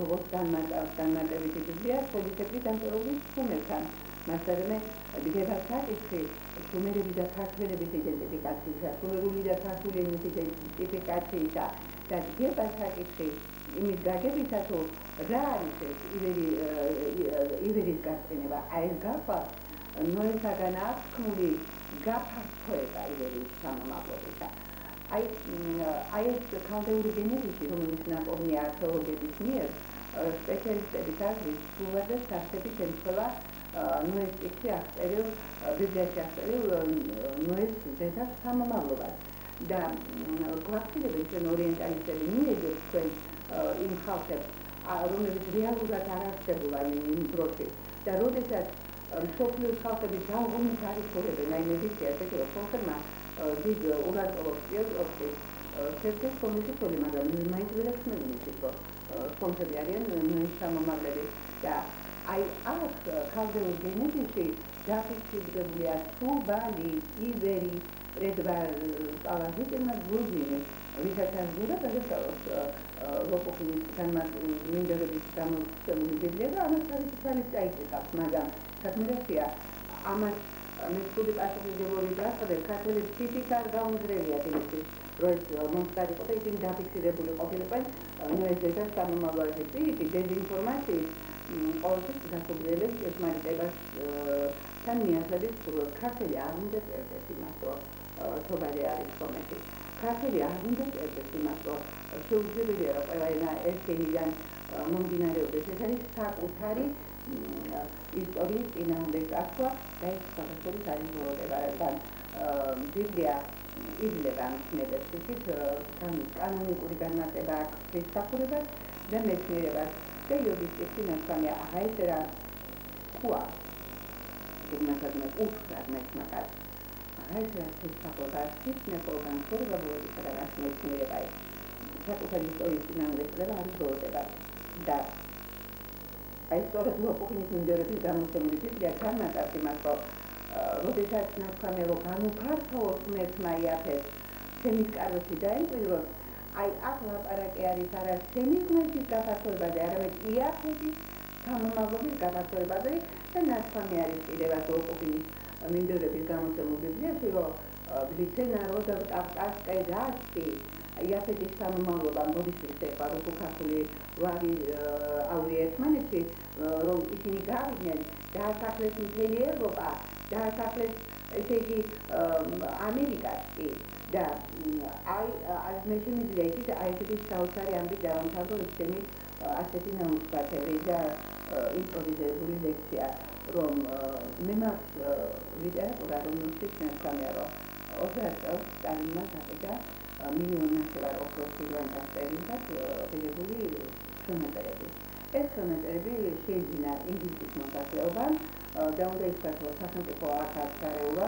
როგორც განმარტებითი ბიბლია ხელისებრი დამწერლობის სხუმელთან. მასალემე დგება საკითხი შუმერების და ქართველების იდენტიფიკაციისა, შუმერული და ქართული ენის იდენტიფიკაციისა და დგება საკითხი იმის გაგებისა, თუ რა არის ეს ივერის გაწენება. აი ეს გაფას ნოესაგან აქვს ხმული გაფართოება ივერის სამომავლობისა. აი ეს ქალდეული გენეზისი, რომელიც ნაპოვნია არქეოლოგების მიერ, სპეციალისტების აზრით სრულად და სასწრაფით ემთხვევა ნოეს ტიპში აღწერილ ბიბლიაში აღწერილ ნოეს დედას სამომავლობას და გვახსენებენ ჩვენ ორიენტალისტები მიიღეთ ჩვენ იმ ხალხებს, რომლებიც რეალურად არ არსებულან იმ დროში და როდესაც მსოფლიოს ხალხების დაღომით არის ხურებენ, აი მედიცია ესეთი რომ ხალხებმა დიდ ურარტულობს პიოტროვსკის ერთ-ერთი კომისიტორი, მაგრამ მაინც ვერ ახსენებენ ისიც, რომ ხალხები არიან ნოეს სამომავლები და აი აქ ქალდეულ გენეზისში დაფიქსირებულია თუბალი, ივერი, პრედპარაზიტებმა გუზინი, ვისაც აღძურა გადასწავლოს როკოკინის განმარტების გამოცემული ბიბლია და ამას თავისი თვალით წაიწიკავს, მაგრამ საქმეა ამას მესწრული პასუხისმგებლობის გასწრებით ქართველებს თითით არ გაუმძლევრიათ იმისთვის, რომ ეს მომხდარ იყო და ისინი დაფიქსირებული ყოფილიყვენ ნოეს დედას სამომავლოებში. პირიქით დეзинფორმაციის ყოველთვის გასაგრძელებს ერთმანეთებასთან მიახლების ქართველი არ უნდა წერდეს იმას, რომ თობარი არის ხომეთი. ქართველი არ უნდა წერდეს იმას, რომ შეუძლებელია რომ ყველა ენა ერთი ენიდან მომდინარეობდეს. ეს არის საკუთარი ისტორიის წინააღმდეგ წასვლა და ეს საქართველოს არის მოდება, რადგან ბიბლია იძლევა ამ ცნებებს, ისიც კანონიკური განმარტება აქვს ღვთისმსახურებას და მეცნიერებას და იობის ტექსტი ნათქვამია, ახლა ეს რა თქვა იმასადმე უთხრად მეცნაკად, ახლა ეს რა ღვთისმსახურება ცნებო განხორება ბოლოდისა და რაც მეცნიერება საკუთარი ისტორიის წინააღმდეგ წლება არის ბოლოდება და აი სწორედ ლოპოკინის მიმდევრების გამოცემული ბიბლია განმარტავს იმას, რომ როდესაც ნათქვამია, რომ განუფართოვოთ ღმერთმა იაფეს ჩემის კაროში დაემკვიდროს, აი აქ ლაპარაკი არის არა ჩემი ღმერთის გაფართოებაზე, არამედ იაფეთის სამომავლობის გაფართოებაზე და ნათქვამი არის კიდევაც ლოპოკინის მიმდევრების გამოცემულ ბიბლიაში, რომ ვლიცენა როდა კავკასკე დასტი იაფეთის სამომავლობა მოდიშვის ეხლა რო ქართული ვარი ავი ერთმანეთში რომ ისინი გავიდნენ დაასახლეს მთელი ევროპა, დაასახლეს ესე იგი ამერიკაც კი და აი მე შემიძლია იცით აი ესეთი საოცარი ამბი დავამთავრო ისინი ასეთი ნამუშევარი და იმპროვიზებული ლექცია რომ მე მაქვს ლიტერატურა რომელშიც ნათქვამია რომ 20 წელს სტალინმა გაყიდა მილიონნახევარ ოქროს ირვანტას წერილად ღირებული ხსოვნაწერები. ეს ხსოვნაწერები შეიძინა ინგლისის მოსახლეობამ და უნდა ითქვას, რომ სახელმწიფო აქ არ ჩარეულა,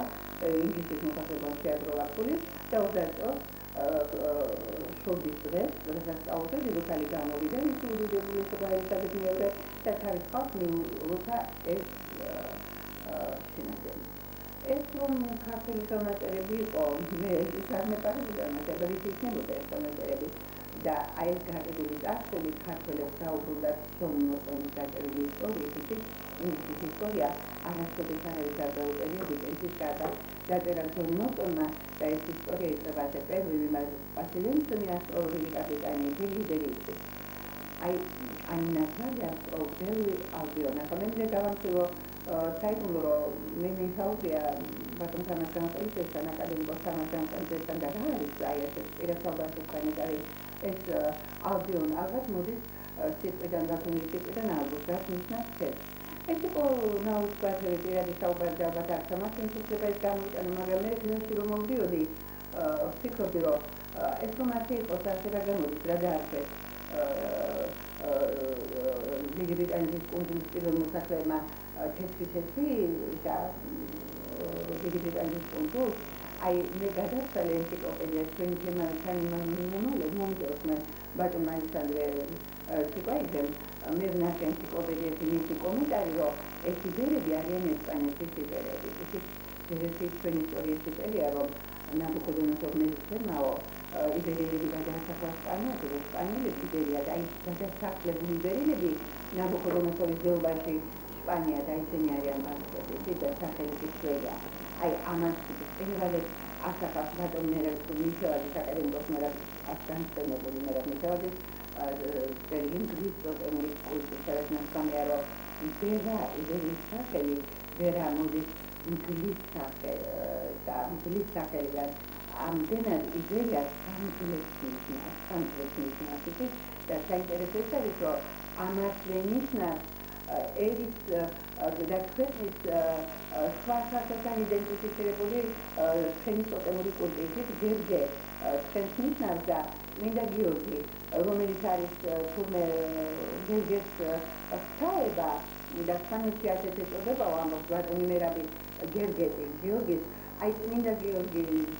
ინგლისის მოსახლეობამ შეაგროვა ფული და 20 წელს შობის დღეს, როდესაც სწავლობდა, დედოფალი გამოვიდა, მისი უდიდებულესობა ერისადეთ მეორე და თავის ხალხს მიუღთა ეს შენაძენი. ეს რომ ქართული ხელნაწერები იყო, მე ის არ მეპარებოდა, მაგრამ ის იქნებოდა ეს ხელნაწერები და აი ეს გაყიდული წარსული ქართველებს დაუბრუნდათ ჯონ ნოტონის დაწერილი ისტორია, ის ისტორია არასოდეს არ არის გადაუწერია ბიტენსის გარდა დაწერა ჯონ ნოტონმა და ეს ისტორია იწყება პირველი პასილენსონი ასტროლოგიური კაპიტანი ბილიდერი აი ანინაცალი ასტროლოგიური ალბიონა ხომენდე გავამცილო საიტულო მე მიხაუზია ბატონ თანასწორ პოლიციასთან აკადემიკოს თანასწორთან და რა არის აი ეს პირასალბას უკანეთ არის ეს ალბიონ ალბათ მოდის სიტყვიდან გაქონილი სიტყვიდან ალბათ რაც ნიშნავს ეს იყო ნაუჭკვათელი პირადი საუბარი და ალბათ არ თამაშობს შეიძლება ეს გამოვიტანო მაგრამ მე გინდოდი რომ მოვდიოდი ვფიქრობდი რომ ეს ინფორმაცია იყოს ასე რა გამოდის რა დაარქვეს დიდი ბრიტანეთის კუნძულის პირველ მოსახლეებმა თეთრი და დიდი ბრიტანეთის კუნძულს აი მე გადავწალე ენციკლოპედია ჩვენი თემატანი მომიწეროს მე ბატონ ალექსანდრე ციკაიძემ მე ვნახე ენციკლოპედიაში მისი კომენტარი რომ ეს იდეები არიან ესპანეთის იდეები ისიც ჩვენი ისტორიის წერია რომ ნაბუქოდონოსორის თემაო იბერიელები გადაასახლა სპანელებს, სპანელები იბერია და გადასახლებული იბერიელები ნაბუქოდონოსორის ძეობაში სპანია და ისინი არიან ბასკები და სახელები შვედია. აი ამას პირველად ასახავს ბატონ მერაბ მიხელის აკადემიკოს მერაბ ასანტენებული მერაბ მიხელის ინგლისის ოტომის კულტურის ნაციონალო იდეა იდეის სახელი ვერა მოდის ინგლისის სახელი და ინგლისის სახელი ამდენად იდეა სამწლეთის ნაციკი და საინტერესოა ის რომ ამას ვენიშნავს ერის და ქვეყნის სხვა სახესთან იდენტიფიცირებული ჩვენი ოტომური კულტურით გერგე ჩვენს ნიშნავს და მინდა გიორგი რომელიც არის თურმე გერგეს სწავება და სანაცი ასეთ ეწოდება ამბობს ბატონი მერაბი გერგეტი გიორგის აი მინდა გიორგის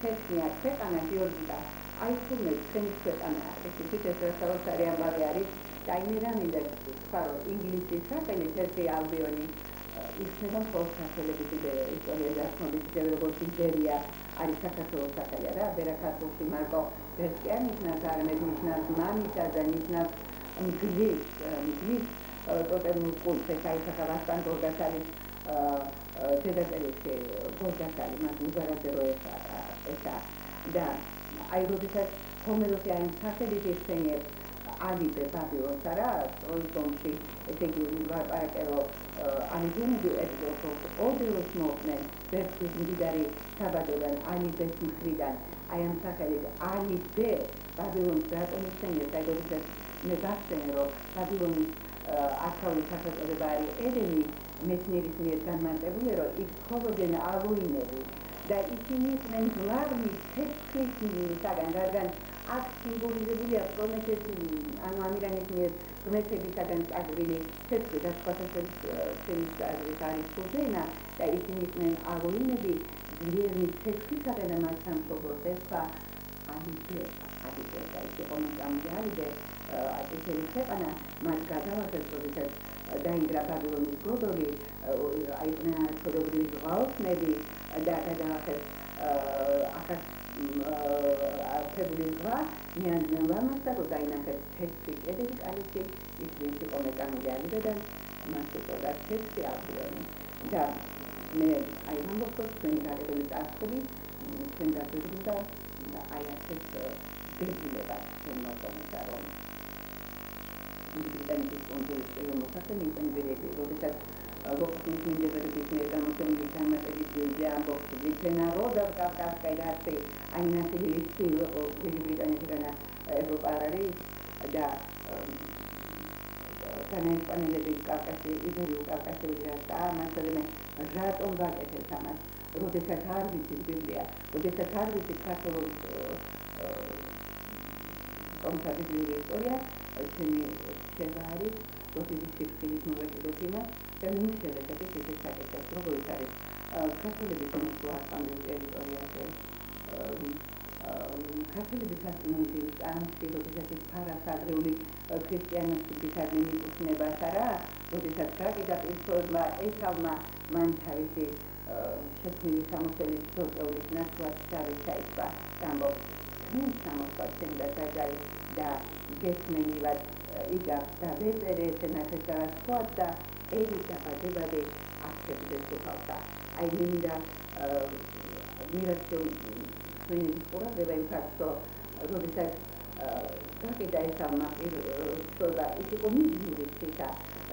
თექნია ქვეყანა გიორგიდა აი თურმე ჩვენი ქვეყანა ეს ისეთ არიან არის და იმერა მინდა თქვა რომ ინგლისის სახელი თერთი ალბიონი ისნება მხოლოდ სახელების ისტორია და ცნობილი როგორც იბერია არის საქართველოს სახელი რა ვერა ქართულში მარკო ვერსიანი ნიშნავს არამედ ნიშნავს მამისა და ნიშნავს ინგლისის ტოტემურ კულტს აისახა ვასტან გორგასალის დედაწერილში გორგასალი მას უზარაძე რო ესა და აი როდესაც ჰომეროსი აი სახელით იხსენიებს ალიბე ბაბილონს არა ტროისონში ესე იგი ვაპარაკერო ალიბენები ეპიზოდს ოდელოს მოყვნენ ვერცის მდიდარი საბადოდან ალიბეს მხრიდან აი ამ სახელით ალიბე ბაბილონს რატომ იხსენიებს აი როდესაც მე გახსენე რომ ბაბილონის აქაური სახელწოდება არის ედენი მეცნიერის მიერ განმარტებული რომ იქ ცხოვრობდნენ ალუინები და ისინი იყვნენ ლარვის თეთრისაგან რადგან აქ სიმბოლიზებულია პრომეთეს ანუ ამირანის მიერ პრომეთებისაგან წაგრილი თეთრი და სხვადასხვა წაგრის არის ფუძენა და ისინი იყვნენ ალუინები ძლიერნი თეთრისაგან და მათ სამშობლოს ერქვა ალიბე და ის იყო მომწამული ალიბე ისეთი ქვეყანა მათ გადავახეს როდესაც დაინგრა ბაბილონის გოდოლი აიყვნენ არქეოლოგიური ზღვაოსნები და გადავახეს ახაც არქეოლოგიური ზღვა მიადგნენ ლამაზად და დაინახეს თეთრი კედელი კალითი ის ვინც იყო მეტანული ალიბედან მას ეწოდა თეთრი ალბიონი და მე აი ამბობ ჩვენი გარეგული წარსული ჩვენ დაგვიბრუნდა აი ასეთ დებილება ჩვენ მოწონდა რომ ბრიტანეთის კონგრესის მოსახელე ინტენდერები როდესაც ვოქციის მინდებების მიერ გამოჩენილი განმარტების ძიძე ამბობს ბრიტანა როდა კავკასკაიდასი აი ნაციონალის სილო ბრიტანეთიდან ევროპა არის და განაესპანელები კავკასი იბერიულ კავკასიურია და მასალემე რატომ ვაკეთებ ამას როდესაც არ ვიცით ბიბლია როდესაც არ ვიცით საქართველოს კომპარატიული ისტორია ჩემი შევა არის როდესაც სიხშირით მოვაჭროთ იმას და მინუშებეთებით ისეთ საკითხებს როგორც არის ქართველების მოსვლა ტერიტორიაზე ქართველების ასწავლების ამში როდესაც ფარასადრეული ქრისტიანობისადმი მიკუთვნებას არა როდესაც გაკიდა პირსოებმა ესალმა მან თავისი შექმნილი სამოსელის სოწეულის ნაცვლად ჩაიწყა და ამბობს ჩვენ სამოსელს და დაძალი და გესმენივად იგავს და ვეწერე ესენათესაა სხვა და ერის დაბადებადი აქცევდა სოფალთა აი მინდა მირაციული სვენის ყურადღება იმ ფაქტს რომ როდესაც გაკიდა ესალმა პირსოება ის იყო მიზიური ციტა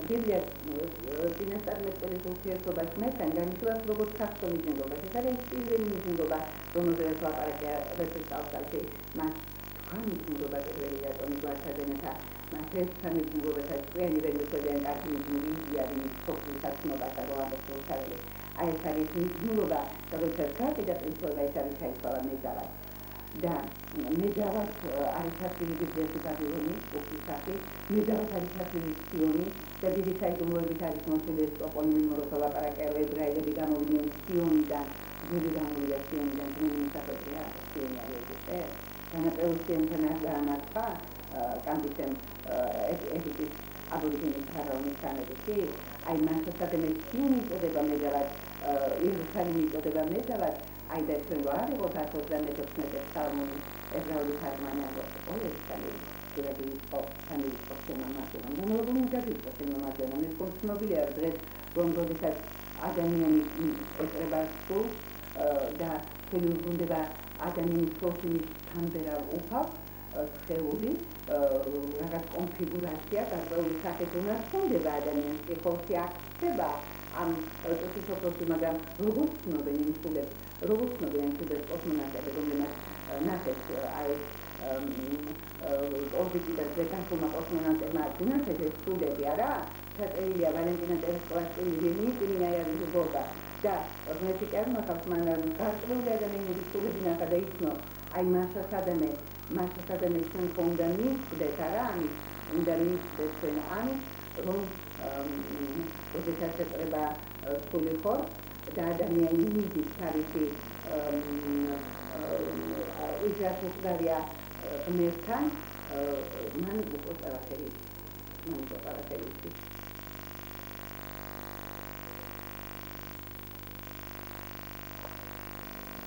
ბიბლიას წინასწარმეტყველის ურთიერთობას მეთან განისურვებს როგორც ქართულ მიზნობას ეს არის პირველი მიზნობა რომელზეც ლაპარაკია რესურსალში მას მიზნობა პირველი რატომ გვარჩევენთა მას ეს მიზნობასაც ყველი რეგულარულად კარგი მიზნებია ვინც ფოქუსად ცნობათა რომ ამბობთ აი ეს არის მიზნობა როდესაც გაკიდა პირსოება ეს არის ჩაითვალა მეძავად და მეძავად არის ჩასული ბიბლიაში ბაბილონის ოფისახი მეძავად არის ჩასული სიონი და დიდი საიდუმლოებით არის მოსული ეს ტოპონიმი რომელსაც ლაპარაკია ებრაელები გამოვიდნენ სიონიდან დიდი გამოვიდა სიონიდან მისახებია სიონი არის განაპირობებთან აღმართვა კანდიდატ ეგვიპტის აბორიგენის ფარაონის თანებითი აი მასაცადემე სიონი წოდება მეძავად იერუსალიმი წოდება მეძავად აი და ჩვენ რა არის 1914 წელს ებრაული თარგმანი ყოველთვის შეიძლება იყო სამეცნიერო შემამაგრება. მაგრამ გადაიწყო შემამაგრება. მე კონცნობილია დღეს რომ როდესაც ადამიანი ეწება სულს და შეიძლება ადამიანის პროფილის თანბერა უფავს ხეული რაღაც კონფიგურაცია გარკვეული სახით უნდა ხდება ადამიანის პსიქოლოგში აქცება ამ პსიქოლოგში მაგრამ როგორც ცნობენ იმ სულებს როგორც ცნობენ სულებს ოსმონაკები რომელმაც ნახეთ აი ორბიტიდან ზედახმა ოსმონაკებმა ნახეთ ეს სულები არა საწერილია ვალენტინა ტერესკოვასკის ლინიაიარის გორდა და მე შეიძლება მაგალითად მან გარკვეული ადამიანების სულები ნახა და იცნო აი მასადამე ჩვენ უნდა მივხვდეთ არა ამის უნდა მივხვდეთ ჩვენ ამის რომ როდესაც ეწება სული ხორ და ადამიანი მიდის თავისი იძას უყდარია ღმერთთან მან უკვე ყველაფერი იცის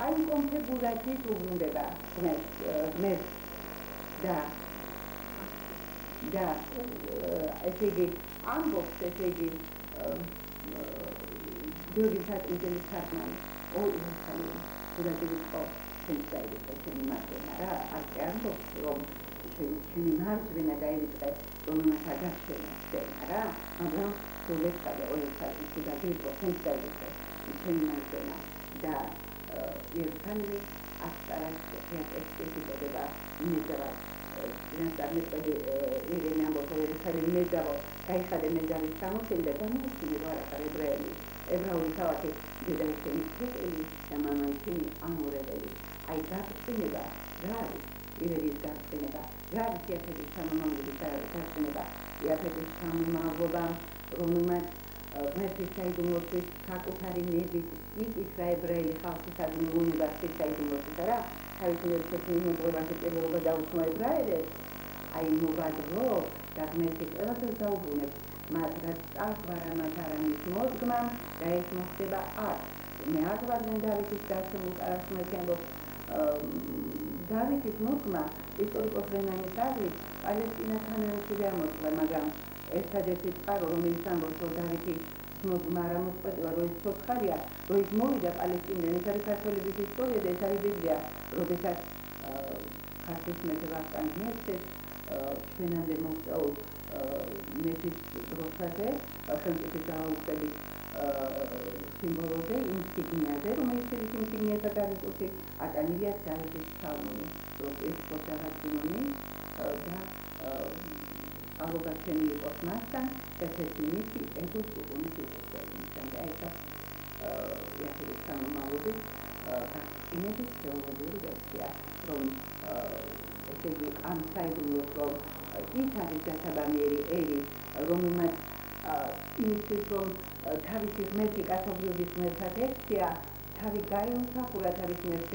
აი კონფიგურაციის უბრუნდება ღმერთს და ესე იგი ამბობს ესე იგი დიოგენეს ინტელექტის თარგმანი უდადებით ხო შეიძლება ჩვენი მარჯვენა რა ასე ამბობს რომ ჩვენი მარჯვენა დაივიწყე რომელმაც აგაშენა რა მაგრამ სულეცა და ორი უდადებით ხო შეიძლება ჩვენი მარჯვენა და ერთმანეთს ასწარებს ექსპერტიზება ნიჟერად ინსტანტები ირენე ამბობს რომ ნეძავო გაიხადე ნეძავის სამოსილდა და მოსილი რა ებრაული ქალაქი დედაისენის ცოტელი და მამაისენი ამორებელი აი გაგწინება რა არის ირენის გაგწინება რა არის იაფეთის სამომავლობის გაგწინება იაფეთის სამომავლობა რომელმაც ღმერთის საიდუმლოსთვის საკუთარი ნებით იკითხა ებრაელი ხალხისადმი უნივერსიტეტის საიდუმლოსთვის რა თავისი ერთ-ერთი მიმოყვებაში პირველობა დაუთმო ებრაელებს აი მოვადრო და ღმერთი ყველაფერს დაუბრუნებს მათ რაც აღвара მათ არამის მოდგმამ და ეს მოხდება აქ მე არ ვარ დავითის გასწრებულ კარასმეთი ამბობს დავითის მოდგმა ისტორიკოს რენანის აზრით პალესტინა თანამედროვე გამოწვე მაგრამ ერთადერთი წყარო რომელიც ამბობს რომ დავითის მოდგმა არ ამოწყვეტილა რომ ის ცოცხალია რომ ის მოვიდა პალესტინიდან ეს არის ქართველების ისტორია და ეს არის ბიბლია როდესაც ქართლის მეფე ვახტანგ მეფეს ჩვენამდე მოწვეულ მეფის დროშაზე ხელმწიფის დააუხდებით სიმბოლოზე ინსიგნიაზე რომელიც ის ინსიგნიათა გარკვეული ატანილია დავითის ფალმონი რომ ეს ფოტოგრაფიული და ალოგაცენი იყოს მასთან და თესმისი ეგოს უყუნის ისტორიისთან და ეს იაფეთის სამომავლობის გასწინების თეოლოგიური ვერსია რომ ესე იგი ამ საიდუმლოს რომ ის არის დასაბამიერი ერი რომელმაც იმისთვის რომ თავისი ღმერთი კათოლიკობის ღმერთად ექცია თავი გაიუსახურა თავის ღმერთს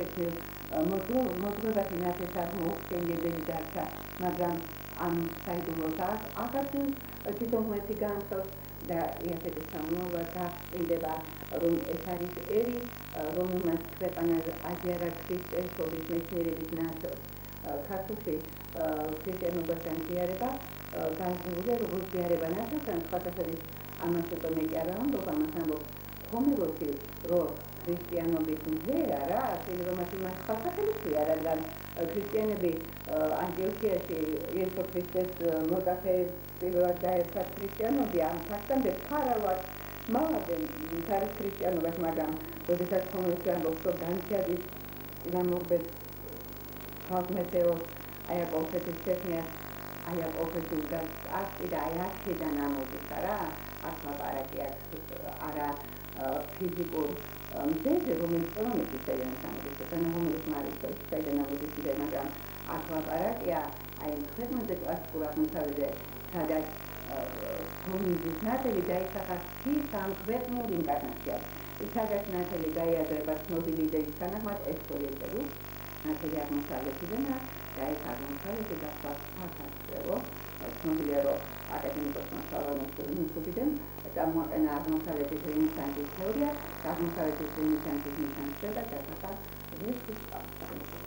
მოძღვებათი ნათესად მოუხსენიებელი დარჩა მაგრამ ამ საიდუმლოს აღარ თვითონ ღმერთი განხელს და იაფეთის სამომავლობა გასწინდება რომ ეს არის ერი რომელმაც ქვეყანაზე აღიარა ქრისტესობის მეცნიერების ნაცვლად ქართულში ქრისტიანობასთან ზიარება განზრუნდა როგორც ზიარება ნაცვლად ხათასადის ამას უკვე მე კი არ ამბობ ამას ამბობ ჰომეროსი რომ ქრისტიანობის მღერა რა შეიძლება მათ იმას ხალხახელისია რადგან ქრისტიანები ანტიოქიაში იესო ქრისტეს მოკაფეებს პირველად დაერქვა ქრისტიანობი ამ ფაქტამდე ფარავად მალადენ თავის ქრისტიანობას მაგრამ როდესაც ჰომეროსი ამბობს რომ განციადის გამოგბეთ ხალხმეთეოს აი აკოლხეთის ტექნიკას აი აკოლხეთის გას აქტი და აი აქედან ამოდის რა აქ ლაპარაკი არა ფიზიკურ მზეზე რომელიც ყველამდის საიდან ამოდის და ნომერს მარის საიდან ამოდის მაგრამ აქ ლაპარაკია აი ქვეყნზე კლასიკურ აღმოსავლეთზე სადაც კომუნიზმის ნათელი დაისახა სამქვეყნურ ინკარნაციას სადაც ნათელი გაიაზრება ცნობილი იდეის თანახმად ესწორებელო ნათელი აღმოსავლეთიდან და ეს აღმოსავლეთი გახდა საქართველო ცნობილია რომ აქ აკადემიკოსმა სალომონ ნიკობიდან წარმოაყენა აღმოსავლეთის რენესანსის თეორია, აღმოსავლეთის რენესანსის მიზანს და გადაღა ვერცხლის წყალსატევში.